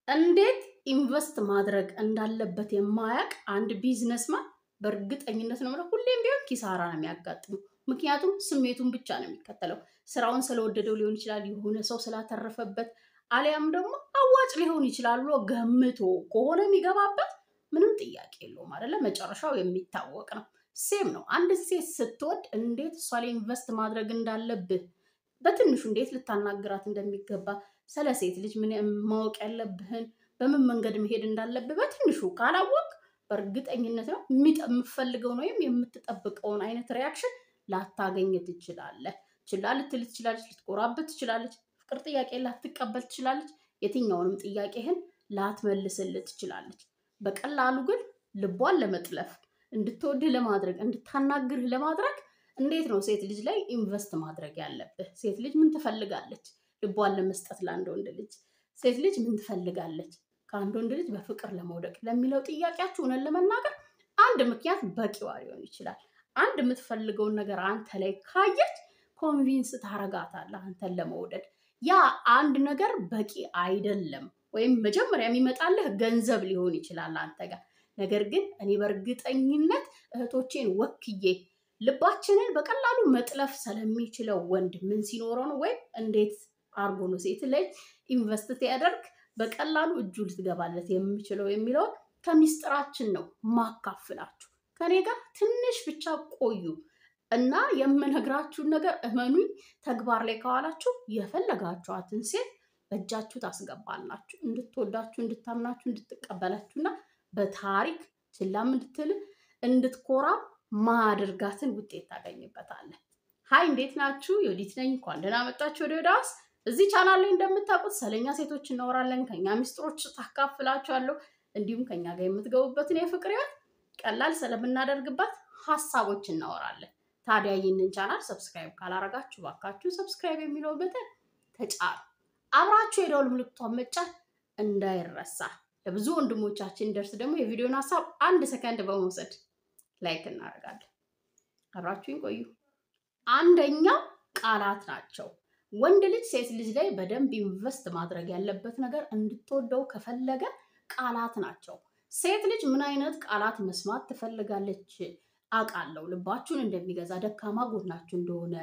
እንዴት ኢንቨስት ማድረግ እንዳለበት የማያቅ አንድ ቢዝነስማን በእርግጠኝነት ነው ማለት ሁሌም ቢሆን ኪሳራ ነው የሚያጋጥመው። ምክንያቱም ስሜቱን ብቻ ነው የሚከተለው። ስራውን ስለወደደው ሊሆን ይችላል፣ የሆነ ሰው ስላተረፈበት፣ አሊያም ደግሞ አዋጭ ሊሆን ይችላል ብሎ ገምቶ ከሆነ የሚገባበት ምንም ጥያቄ የለውም አይደለ? መጨረሻው የሚታወቅ ነው። ሴም ነው። አንድ ሴት ስትወድ እንዴት እሷ ላይ ኢንቨስት ማድረግ እንዳለብህ በትንሹ እንዴት ልታናግራት እንደሚገባ ስለ ሴት ልጅ ምን ማወቅ ያለብህን በምን መንገድ መሄድ እንዳለብህ በትንሹ ካላወቅ በእርግጠኝነት ነው የምትፈልገውን ወይም የምትጠብቀውን አይነት ሪያክሽን ላታገኝ ትችላለህ። ችላ ልትል ትችላለች፣ ልትቆራበት ትችላለች፣ ፍቅር ጥያቄ ላትቀበል ትችላለች፣ የትኛውንም ጥያቄህን ላትመልስልህ ትችላለች። በቀላሉ ግን ልቧን ለመጥለፍ እንድትወድህ ለማድረግ እንድታናግርህ ለማድረግ እንዴት ነው ሴት ልጅ ላይ ኢንቨስት ማድረግ ያለብህ? ሴት ልጅ ምን ትፈልጋለች? ልቧን ለመስጠት ለአንድ ወንድ ልጅ ሴት ልጅ ምን ትፈልጋለች? ከአንድ ወንድ ልጅ በፍቅር ለመውደቅ ለሚለው ጥያቄያችሁ እውነት ለመናገር አንድ ምክንያት በቂዋ ሊሆን ይችላል። አንድ የምትፈልገውን ነገር አንተ ላይ ካየች ኮንቪንስ ታረጋታለህ አንተን ለመውደድ። ያ አንድ ነገር በቂ አይደለም። ወይም መጀመሪያ የሚመጣልህ ገንዘብ ሊሆን ይችላል አንተ ጋር። ነገር ግን እኔ በእርግጠኝነት እህቶቼን ወክዬ ልባችንን በቀላሉ መጥለፍ ስለሚችለው ወንድ ምን ሲኖረው ነው ወይም እንዴት አርጎ ነው ሴት ላይ ኢንቨስት ያደርግ በቀላሉ እጁ ልትገባለት የሚችለው የሚለው ከሚስጥራችን ነው ማካፍላችሁ። ከኔ ጋር ትንሽ ብቻ ቆዩ እና የምነግራችሁን ነገር እመኑኝ፣ ተግባር ላይ ከዋላችሁ የፈለጋችኋትን ሴት በእጃችሁ ታስገባላችሁ። እንድትወዳችሁ፣ እንድታምናችሁ፣ እንድትቀበላችሁና በታሪክ ችላም እንድትል እንድትኮራ ማድርጋትን ውጤት ታገኝበታለህ። ሃይ እንዴት ናችሁ? ዮዲት ነኝ። እንኳን ደህና መጣችሁ ወደ ዮዳስ። እዚህ ቻናል ላይ እንደምታውቁት ስለኛ ሴቶች እናወራለን፣ ከኛ ሚስጥሮች ታካፍላችኋለሁ፣ እንዲሁም ከኛ ጋር የምትገቡበትን የፍቅር ህይወት ቀላል ስለምናደርግባት ሀሳቦች እናወራለን። ታዲያ ይህንን ቻናል ሰብስክራይብ ካላረጋችሁ ባካችሁ ሰብስክራይብ የሚለው በተን ተጫኑ። አብራችሁ የደወል ምልክቷን መጫን እንዳይረሳ። ለብዙ ወንድሞቻችን ደርስ ደግሞ የቪዲዮን ሀሳብ 1 ሰከንድ በመውሰድ ላይክ እናደርጋለን። አብራችሁን ቆዩ። አንደኛው ቃላት ናቸው። ወንድ ልጅ ሴት ልጅ ላይ በደንብ ኢንቨስት ማድረግ ያለበት ነገር እንድትወደው ከፈለገ ቃላት ናቸው። ሴት ልጅ ምን አይነት ቃላት መስማት ትፈልጋለች? አውቃለሁ ልባችሁን እንደሚገዛ፣ ደካማ ጎናችሁ እንደሆነ፣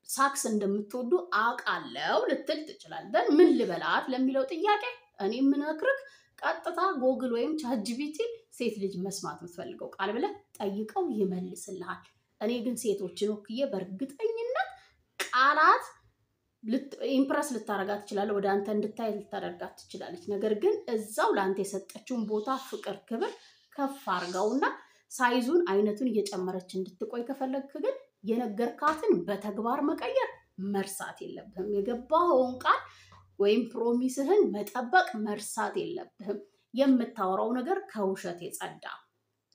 ሳክስ እንደምትወዱ አውቃለሁ ልትል ትችላለህ። ምን ልበላት ለሚለው ጥያቄ እኔ የምነግርህ ቀጥታ ጎግል ወይም ቻትጂፒቲ ሴት ልጅ መስማት የምትፈልገው ቃል ብለህ ጠይቀው ይመልስልሃል። እኔ ግን ሴቶችን ወክዬ በእርግጠኝነት ቃላት ኢምፕረስ ልታረጋት ትችላለህ፣ ወደ አንተ እንድታይ ልታደርጋት ትችላለች። ነገር ግን እዛው ለአንተ የሰጠችውን ቦታ፣ ፍቅር፣ ክብር ከፍ አርጋውና ሳይዙን አይነቱን እየጨመረች እንድትቆይ ከፈለግክ ግን የነገርካትን በተግባር መቀየር መርሳት የለብህም። የገባኸውን ቃል ወይም ፕሮሚስህን መጠበቅ መርሳት የለብህም። የምታወራው ነገር ከውሸት የጸዳ።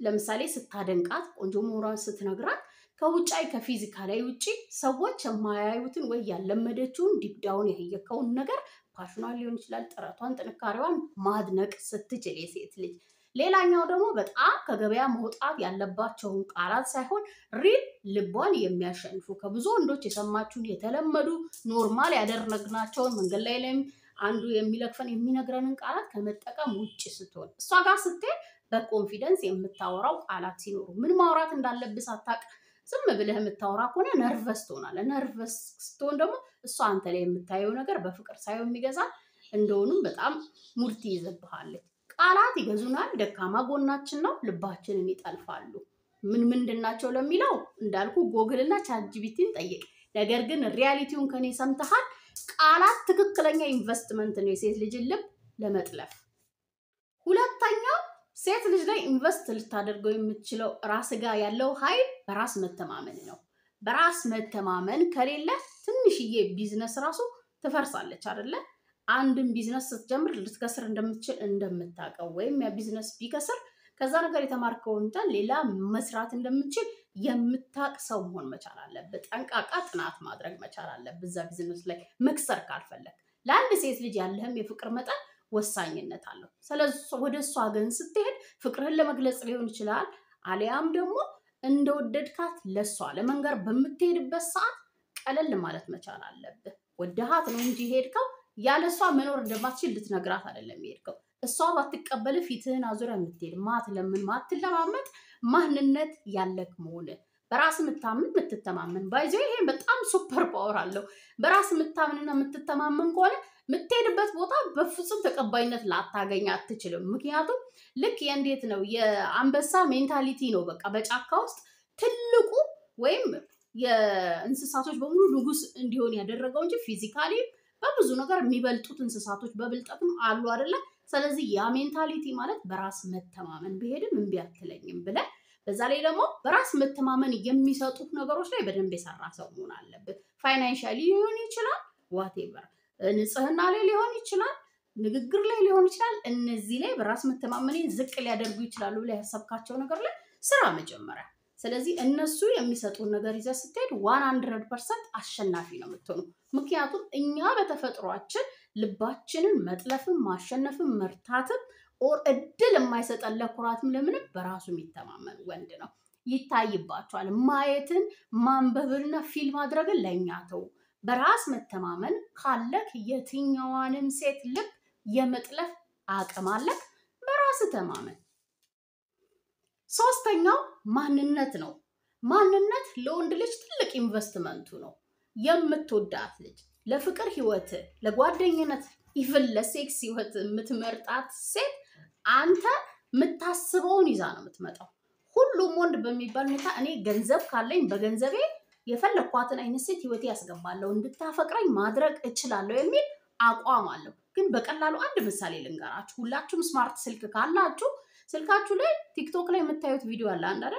ለምሳሌ ስታደንቃት፣ ቆንጆ መሆኗን ስትነግራት ከውጫይ ከፊዚካላዊ ውጪ ሰዎች የማያዩትን ወይ ያለመደችውን ዲፕዳውን ያየከውን ነገር ፓሽኗን ሊሆን ይችላል፣ ጥረቷን፣ ጥንካሬዋን ማድነቅ ስትችል የሴት ልጅ። ሌላኛው ደግሞ በጣም ከገበያ መውጣት ያለባቸውን ቃላት ሳይሆን ሪል ልቧን የሚያሸንፉ ከብዙ ወንዶች የሰማችሁን የተለመዱ ኖርማል ያደረግናቸውን መንገድ ላይም አንዱ የሚለክፈን የሚነግረንን ቃላት ከመጠቀም ውጭ ስትሆን፣ እሷ ጋር ስትሄድ በኮንፊደንስ የምታወራው ቃላት ሲኖሩ፣ ምን ማውራት እንዳለብህ ሳታውቅ ዝም ብለህ የምታወራ ከሆነ ነርቨስ ትሆናለህ። ነርቨስ ስትሆን ደግሞ እሷ አንተ ላይ የምታየው ነገር በፍቅር ሳይሆን የሚገዛ እንደሆኑም በጣም ሙድ ትይዝብሃለች። ቃላት ይገዙናል፣ ደካማ ጎናችን ነው፣ ልባችንን ይጠልፋሉ። ምን ምንድን ናቸው ለሚለው እንዳልኩ ጎግል እና ቻትጂፒቲን ጠይቅ። ነገር ግን ሪያሊቲውን ከኔ ሰምተሃል። ቃላት ትክክለኛ ኢንቨስትመንት ነው የሴት ልጅን ልብ ለመጥለፍ። ሁለተኛው ሴት ልጅ ላይ ኢንቨስት ልታደርገው የምትችለው ራስ ጋር ያለው ኃይል በራስ መተማመን ነው። በራስ መተማመን ከሌለ ትንሽዬ ቢዝነስ ራሱ ትፈርሳለች አይደለ? አንድን ቢዝነስ ስትጀምር ልትከስር እንደምትችል እንደምታውቀው ወይም ያ ቢዝነስ ቢከስር ከዛ ነገር የተማርከውን ሌላ መስራት እንደምትችል የምታውቅ ሰው መሆን መቻል አለብህ። ጠንቃቃ ጥናት ማድረግ መቻል አለብህ እዛ ቢዝነስ ላይ መክሰር ካልፈለግ። ለአንድ ሴት ልጅ ያለህም የፍቅር መጠን ወሳኝነት አለው። ስለዚህ ወደ እሷ ግን ስትሄድ ፍቅርህን ለመግለጽ ሊሆን ይችላል፣ አሊያም ደግሞ እንደወደድካት ለሷ ለመንገር በምትሄድበት ሰዓት ቀለል ማለት መቻል አለብህ። ወደሃት ነው እንጂ ሄድከው ያለሷ መኖር እንደማትችል ልትነግራት አይደለም የሄድከው። እሷ ባትቀበል ፊትህን አዙረ የምትሄድ ማትለምን ማትለማመጥ ማንነት ያለክ መሆን በራስ የምትተማመን ባይዘው ይሄ በጣም ሱፐር ፓወር አለው። በራስ የምታምንና የምትተማመን ከሆነ የምትሄድበት ቦታ በፍጹም ተቀባይነት ላታገኝ አትችልም። ምክንያቱም ልክ የእንዴት ነው የአንበሳ ሜንታሊቲ ነው በቃ በጫካ ውስጥ ትልቁ ወይም የእንስሳቶች በሙሉ ንጉስ እንዲሆን ያደረገው እንጂ ፊዚካሊ በብዙ ነገር የሚበልጡት እንስሳቶች በብልጠትም አሉ አይደለ? ስለዚህ ያ ሜንታሊቲ ማለት በራስ መተማመን ብሄድም እምቢ አትለኝም ብለህ በዛ ላይ ደግሞ በራስ መተማመን የሚሰጡ ነገሮች ላይ በደንብ የሰራ ሰው መሆን አለበት። ፋይናንሻሊ ሊሆን ይችላል፣ ዋቴቨር ንጽህና ላይ ሊሆን ይችላል፣ ንግግር ላይ ሊሆን ይችላል። እነዚህ ላይ በራስ መተማመን ዝቅ ሊያደርጉ ይችላሉ ብለህ ያሰብካቸው ነገር ላይ ስራ መጀመሪያ። ስለዚህ እነሱ የሚሰጡን ነገር ይዘህ ስትሄድ 100% አሸናፊ ነው የምትሆኑ። ምክንያቱም እኛ በተፈጥሯችን ልባችንን መጥለፍም ማሸነፍም መርታትም ኦር እድል የማይሰጠን ለኩራትም ለምንም በራሱ የሚተማመን ወንድ ነው። ይታይባቸዋል። ማየትን ማንበብንና ፊልም ማድረግን ለእኛ ተው። በራስ መተማመን ካለክ የትኛዋንም ሴት ልብ የመጥለፍ አቅም አለክ። በራስ ተማመን። ሶስተኛው ማንነት ነው። ማንነት ለወንድ ልጅ ትልቅ ኢንቨስትመንቱ ነው። የምትወዳት ልጅ ለፍቅር ህይወት፣ ለጓደኝነት፣ ኢቭን ለሴክስ ህይወት የምትመርጣት ሴት አንተ የምታስበውን ይዛ ነው የምትመጣው። ሁሉም ወንድ በሚባል ሁኔታ እኔ ገንዘብ ካለኝ በገንዘቤ የፈለኳትን አይነት ሴት ህይወቴ ያስገባለሁ፣ እንድታፈቅረኝ ማድረግ እችላለሁ የሚል አቋም አለው። ግን በቀላሉ አንድ ምሳሌ ልንገራችሁ። ሁላችሁም ስማርት ስልክ ካላችሁ ስልካችሁ ላይ ቲክቶክ ላይ የምታዩት ቪዲዮ አለ አይደል?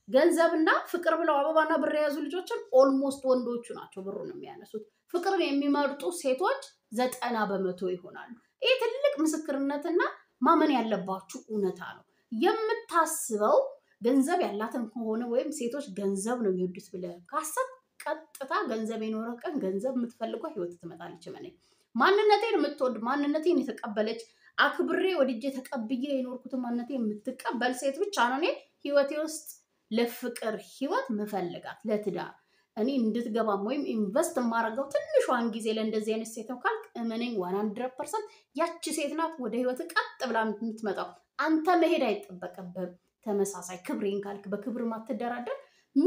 ገንዘብና ፍቅር ብለው አበባና ብር የያዙ ልጆችን ኦልሞስት ወንዶቹ ናቸው ብሩን የሚያነሱት። ፍቅርን የሚመርጡ ሴቶች 90% ይሆናሉ። ይህ ትልቅ ምስክርነትና ማመን ያለባችሁ እውነታ ነው። የምታስበው ገንዘብ ያላትን ከሆነ ወይም ሴቶች ገንዘብ ነው የሚወዱት ብለህ ካሰብ ቀጥታ ገንዘብ የኖረ ቀን ገንዘብ የምትፈልገው ህይወት ትመጣለች። ማንነቴን የምትወድ ማንነቴን የተቀበለች አክብሬ ወድጄ ተቀብዬ የኖርኩትን ማንነቴን የምትቀበል ሴት ብቻ ነው እኔ ህይወቴ ውስጥ ለፍቅር ህይወት መፈልጋት ለትዳር እኔ እንድትገባም ወይም ኢንቨስት የማደርገው ትንሿን ጊዜ ለእንደዚህ አይነት ሴት ነው ካልክ እመነኝ 100% ያቺ ሴት ናት ወደ ህይወት ቀጥ ብላ የምትመጣው። አንተ መሄድ አይጠበቅብህም። ተመሳሳይ ክብሬን ካልክ በክብር ማትደራደር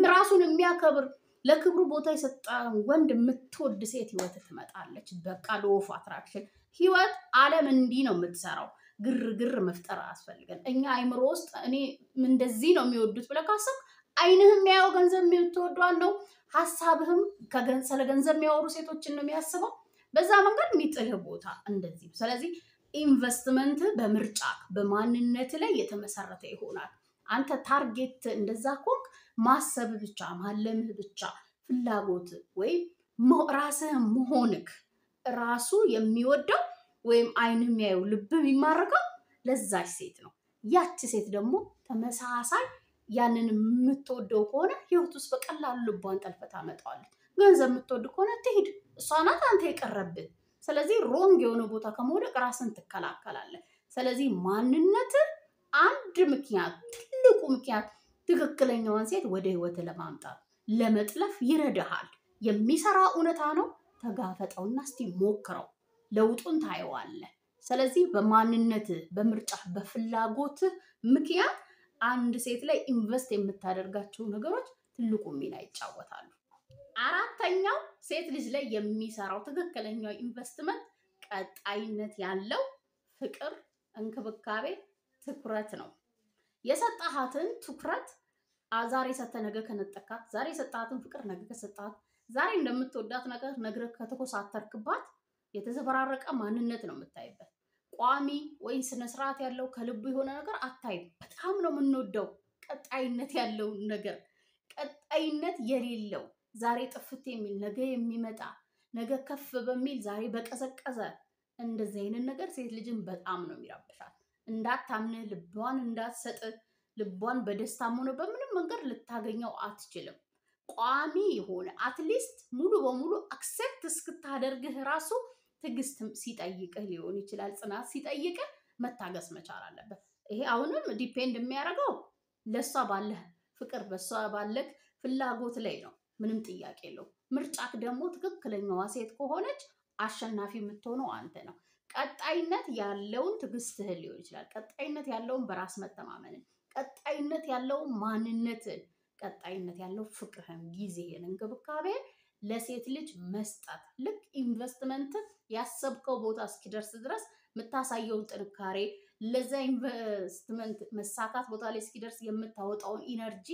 ራሱን የሚያከብር ለክብሩ ቦታ የሰጠ ወንድ የምትወድ ሴት ህይወት ትመጣለች። በቃ ሎፍ አትራክሽን ህይወት ዓለም እንዲህ ነው የምትሰራው። ግርግር መፍጠር አያስፈልገን። እኛ አይምሮ ውስጥ እኔ እንደዚህ ነው የሚወዱት ብለህ ካሰብክ አይንህም የሚያየው ገንዘብ የምትወዷን ነው። ሐሳብህም ስለ ገንዘብ የሚያወሩ ሴቶችን ነው የሚያስበው። በዛ መንገድ የሚጥልህ ቦታ እንደዚህ። ስለዚህ ኢንቨስትመንት በምርጫ በማንነት ላይ የተመሰረተ ይሆናል። አንተ ታርጌት እንደዛ ኮንክ ማሰብ ብቻ ማለምህ ብቻ ፍላጎት ወይም ራስህ መሆንክ ራሱ የሚወደው ወይም አይን የሚያየው ልብ የሚማርከው ለዛች ሴት ነው። ያቺ ሴት ደግሞ ተመሳሳይ ያንን የምትወደው ከሆነ ህይወት ውስጥ በቀላሉ ልቧን ጠልፈ ታመጣዋለች። ገንዘብ የምትወድ ከሆነ ትሄድ፣ እሷ ናት አንተ የቀረብህ። ስለዚህ ሮንግ የሆነ ቦታ ከመውደቅ ራስን ትከላከላለህ። ስለዚህ ማንነት አንድ ምክንያት ትልቁ ምክንያት ትክክለኛዋን ሴት ወደ ህይወት ለማምጣት ለመጥለፍ ይረዳሃል። የሚሰራ እውነታ ነው። ተጋፈጠውና እስቲ ሞክረው፣ ለውጡን ታየዋለህ። ስለዚህ በማንነት በምርጫ በፍላጎት ምክንያት አንድ ሴት ላይ ኢንቨስት የምታደርጋቸው ነገሮች ትልቁ ሚና ይጫወታሉ። አራተኛው ሴት ልጅ ላይ የሚሰራው ትክክለኛው ኢንቨስትመንት ቀጣይነት ያለው ፍቅር፣ እንክብካቤ፣ ትኩረት ነው። የሰጣሃትን ትኩረት ዛሬ ሰተ ነገ ከነጠካት፣ ዛሬ የሰጣሃትን ፍቅር ነገ ከሰጣት፣ ዛሬ እንደምትወዳት ነገር ነግረ ከተኮሳተርክባት የተዘበራረቀ ማንነት ነው የምታይበት። ቋሚ ወይ ስነ ስርዓት ያለው ከልቡ የሆነ ነገር አታይም። በጣም ነው የምንወደው ቀጣይነት ያለው ነገር። ቀጣይነት የሌለው ዛሬ ጥፍት የሚል ነገ የሚመጣ ነገ ከፍ በሚል ዛሬ በቀዘቀዘ እንደዚህ አይነት ነገር ሴት ልጅን በጣም ነው የሚረብሻት። እንዳታምንህ ልቧን እንዳትሰጥ ልቧን በደስታም ሆነ በምንም መንገድ ልታገኘው አትችልም። ቋሚ የሆነ አትሊስት ሙሉ በሙሉ አክሴፕት እስክታደርግህ ራሱ ትዕግስት ሲጠይቅህ ሊሆን ይችላል። ጽናት ሲጠይቅህ መታገስ መቻል አለበት። ይሄ አሁንም ዲፔንድ የሚያደርገው ለሷ ባለህ ፍቅር በሷ ባለህ ፍላጎት ላይ ነው። ምንም ጥያቄ የለው። ምርጫክ ደግሞ ትክክለኛዋ ሴት ከሆነች አሸናፊ የምትሆነው አንተ ነው። ቀጣይነት ያለውን ትዕግስትህን ሊሆን ይችላል። ቀጣይነት ያለውን በራስ መተማመንን፣ ቀጣይነት ያለውን ማንነትን፣ ቀጣይነት ያለው ፍቅርህን፣ ጊዜህን፣ እንክብካቤን ለሴት ልጅ መስጠት። ልክ ኢንቨስትመንት ያሰብከው ቦታ እስኪደርስ ድረስ የምታሳየውን ጥንካሬ፣ ለዛ ኢንቨስትመንት መሳካት ቦታ ላይ እስኪደርስ የምታወጣውን ኢነርጂ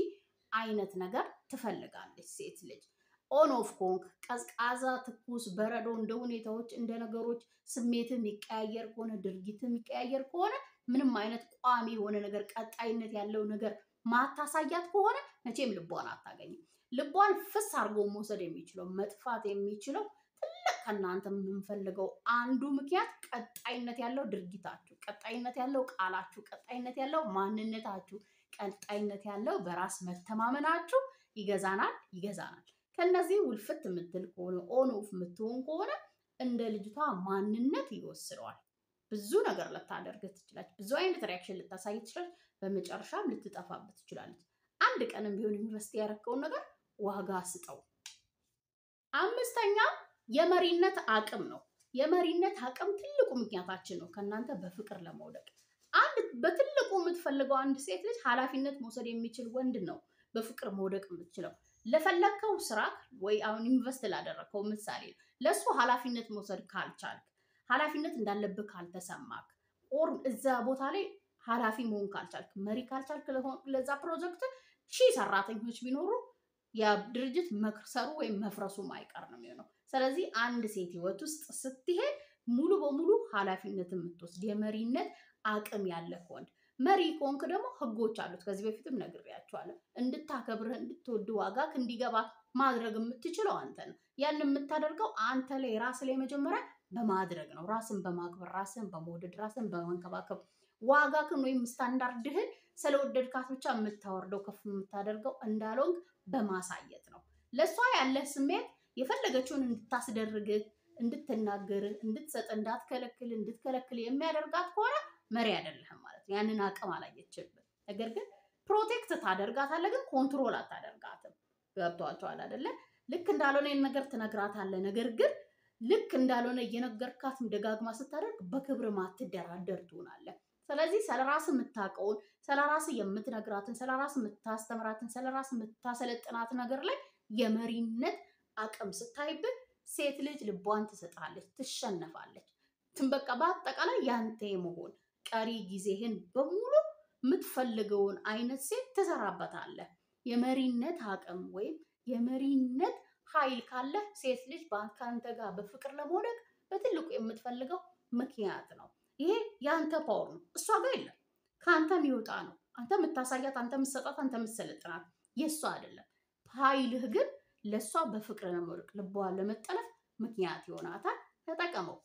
አይነት ነገር ትፈልጋለች ሴት ልጅ። ኦን ኦፍ ኮንክ ቀዝቃዛ፣ ትኩስ፣ በረዶ እንደ ሁኔታዎች እንደ ነገሮች ስሜት የሚቀያየር ከሆነ ድርጊት የሚቀያየር ከሆነ ምንም አይነት ቋሚ የሆነ ነገር ቀጣይነት ያለው ነገር ማታሳያት ከሆነ መቼም ልቧን አታገኝም። ልቧን ፍስ አድርጎ መውሰድ የሚችለው መጥፋት የሚችለው ትልቅ ከእናንተ የምንፈልገው አንዱ ምክንያት ቀጣይነት ያለው ድርጊታችሁ፣ ቀጣይነት ያለው ቃላችሁ፣ ቀጣይነት ያለው ማንነታችሁ፣ ቀጣይነት ያለው በራስ መተማመናችሁ ይገዛናል፣ ይገዛናል። ከነዚህ ውልፍት የምትል ከሆነ ኦን ኦፍ የምትሆን ከሆነ እንደ ልጅቷ ማንነት ይወስነዋል። ብዙ ነገር ልታደርግ ትችላለች። ብዙ አይነት ሪያክሽን ልታሳይ ትችላለች። በመጨረሻም ልትጠፋበት ትችላለች። አንድ ቀንም ቢሆን ዩኒቨርሲቲ ያደረገውን ነገር ዋጋ ስጠው። አምስተኛ የመሪነት አቅም ነው። የመሪነት አቅም ትልቁ ምክንያታችን ነው ከእናንተ በፍቅር ለመውደቅ። አንድ በትልቁ የምትፈልገው አንድ ሴት ልጅ ኃላፊነት መውሰድ የሚችል ወንድ ነው በፍቅር መውደቅ የምትችለው። ለፈለግከው ስራ ወይ አሁን ኢንቨስት ላደረግከው ምሳሌ ለሱ ኃላፊነት መውሰድ ካልቻልክ፣ ኃላፊነት እንዳለብህ ካልተሰማክ፣ ኦር እዛ ቦታ ላይ ኃላፊ መሆን ካልቻልክ፣ መሪ ካልቻልክ ለዛ ፕሮጀክት ሺህ ሰራተኞች ቢኖሩ ያ ድርጅት መክሰሩ ወይም መፍረሱ ማይቀር ነው የሚሆነው። ስለዚህ አንድ ሴት ህይወት ውስጥ ስትሄድ ሙሉ በሙሉ ኃላፊነት የምትወስድ የመሪነት አቅም ያለህ ወንድ። መሪ ከሆንክ ደግሞ ህጎች አሉት። ከዚህ በፊትም ነግሬያቸዋለሁ። እንድታከብርህ እንድትወድ ዋጋ እንዲገባ ማድረግ የምትችለው አንተ ነው። ያን የምታደርገው አንተ ላይ ራስ ላይ መጀመሪያ በማድረግ ነው። ራስን በማክበር፣ ራስን በመውደድ፣ ራስን በመንከባከብ ዋጋክን ወይም ስታንዳርድህን ስለወደድካት ብቻ የምታወርደው ከፍ የምታደርገው እንዳልሆንክ በማሳየት ነው። ለእሷ ያለህ ስሜት የፈለገችውን እንድታስደርግህ፣ እንድትናገርህ፣ እንድትሰጥ፣ እንዳትከለክል፣ እንድትከለክል የሚያደርጋት ከሆነ መሪ አይደለህም ማለት ነው። ያንን አቅም አላየችብህ። ነገር ግን ፕሮቴክት ታደርጋታለህ፣ ግን ኮንትሮል አታደርጋትም። ገብቷቸዋል አይደለ? ልክ እንዳልሆነ ይህን ነገር ትነግራታለህ። ነገር ግን ልክ እንዳልሆነ እየነገርካትም ደጋግማ ስታደርግ በክብር ማትደራደር ትሆናለህ። ስለዚህ ስለራስ የምታውቀውን፣ ስለራስ የምትነግራትን፣ ስለራስ የምታስተምራትን፣ ስለራስ የምታሰለጥናት ነገር ላይ የመሪነት አቅም ስታይብህ ሴት ልጅ ልቧን ትሰጣለች፣ ትሸነፋለች። በቃ በአጠቃላይ ያንተ የመሆን ቀሪ ጊዜህን በሙሉ የምትፈልገውን አይነት ሴት ትሰራበታለህ። የመሪነት አቅም ወይም የመሪነት ኃይል ካለ ሴት ልጅ ከአንተ ጋር በፍቅር ለመውደቅ በትልቁ የምትፈልገው ምክንያት ነው። ይሄ የአንተ ፓወር ነው። እሷ ጋር የለም፣ ከአንተ የሚወጣ ነው። አንተ የምታሳያት፣ አንተ የምትሰጣት፣ አንተ የምትሰለጥናት የእሷ አይደለም። ኃይልህ ግን ለእሷ በፍቅር ለመውደቅ ልቧን ለመጠለፍ ምክንያት ይሆናታል። ተጠቀመው።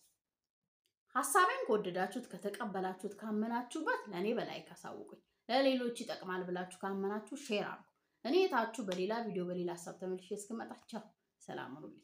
ሀሳቤን ከወደዳችሁት፣ ከተቀበላችሁት፣ ካመናችሁበት ለእኔ በላይ ካሳውቁኝ፣ ለሌሎች ይጠቅማል ብላችሁ ካመናችሁ ሼር አድርጉ። እኔ ታችሁ በሌላ ቪዲዮ በሌላ ሀሳብ ተመልሼ እስክመጣ ቻው፣ ሰላም ሁኑልኝ።